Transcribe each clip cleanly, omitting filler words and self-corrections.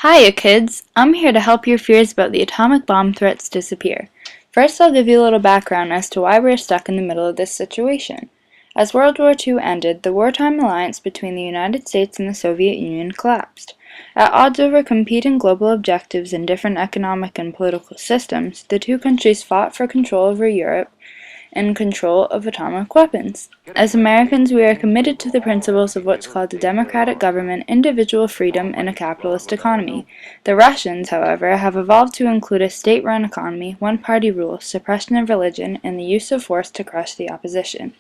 Hiya, kids! I'm here to help your fears about the atomic bomb threats disappear. First, I'll give you a little background as to why we're stuck in the middle of this situation. As World War II ended, the wartime alliance between the United States and the Soviet Union collapsed. At odds over competing global objectives and different economic and political systems, the two countries fought for control over Europe and control of atomic weapons. As Americans, we are committed to the principles of what's called a democratic government, individual freedom, and a capitalist economy. The Russians, however, have evolved to include a state-run economy, one-party rule, suppression of religion, and the use of force to crush the opposition.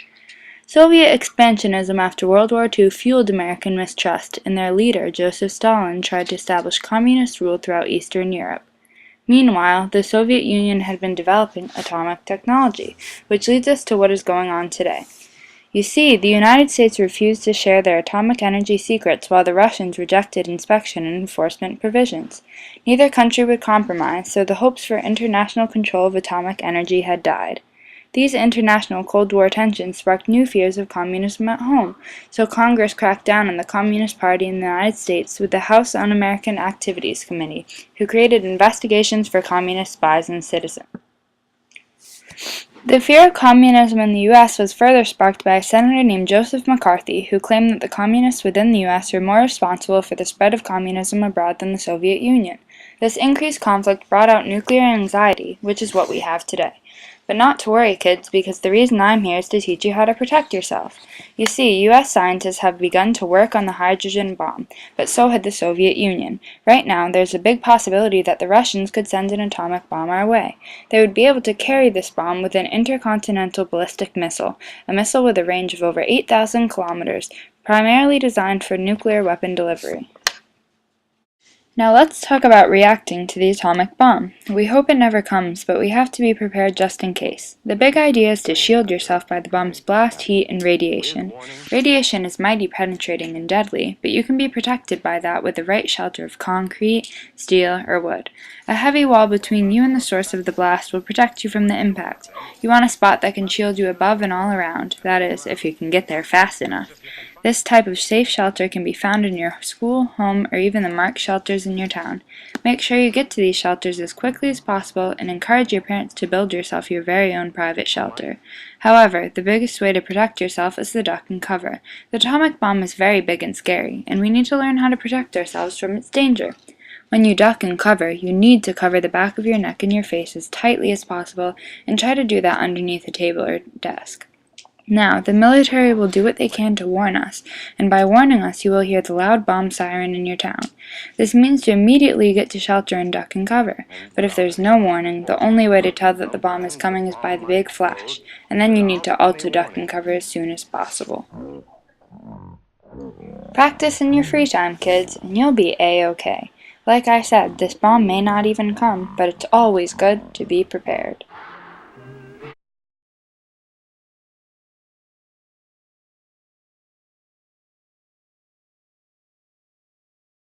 Soviet expansionism after World War II fueled American mistrust, and their leader, Joseph Stalin, tried to establish communist rule throughout Eastern Europe. Meanwhile, the Soviet Union had been developing atomic technology, which leads us to what is going on today. You see, the United States refused to share their atomic energy secrets while the Russians rejected inspection and enforcement provisions. Neither country would compromise, so the hopes for international control of atomic energy had died. These international Cold War tensions sparked new fears of communism at home, so Congress cracked down on the Communist Party in the United States with the House Un-American Activities Committee, who created investigations for communist spies and citizens. The fear of communism in the U.S. was further sparked by a senator named Joseph McCarthy, who claimed that the communists within the U.S. were more responsible for the spread of communism abroad than the Soviet Union. This increased conflict brought out nuclear anxiety, which is what we have today. But not to worry, kids, because the reason I'm here is to teach you how to protect yourself. You see, U.S. scientists have begun to work on the hydrogen bomb, but so had the Soviet Union. Right now, there's a big possibility that the Russians could send an atomic bomb our way. They would be able to carry this bomb with an intercontinental ballistic missile, a missile with a range of over 8,000 kilometers, primarily designed for nuclear weapon delivery. Now let's talk about reacting to the atomic bomb. We hope it never comes, but we have to be prepared just in case. The big idea is to shield yourself by the bomb's blast, heat, and radiation. Radiation is mighty penetrating and deadly, but you can be protected by that with the right shelter of concrete, steel, or wood. A heavy wall between you and the source of the blast will protect you from the impact. You want a spot that can shield you above and all around, that is, if you can get there fast enough. This type of safe shelter can be found in your school, home, or even the marked shelters in your town. Make sure you get to these shelters as quickly as possible and encourage your parents to build yourself your very own private shelter. However, the biggest way to protect yourself is the duck and cover. The atomic bomb is very big and scary, and we need to learn how to protect ourselves from its danger. When you duck and cover, you need to cover the back of your neck and your face as tightly as possible, and try to do that underneath a table or desk. Now, the military will do what they can to warn us, and by warning us you will hear the loud bomb siren in your town. This means to immediately get to shelter and duck and cover, but if there's no warning, the only way to tell that the bomb is coming is by the big flash, and then you need to also duck and cover as soon as possible. Practice in your free time, kids, and you'll be A-OK. Like I said, this bomb may not even come, but it's always good to be prepared.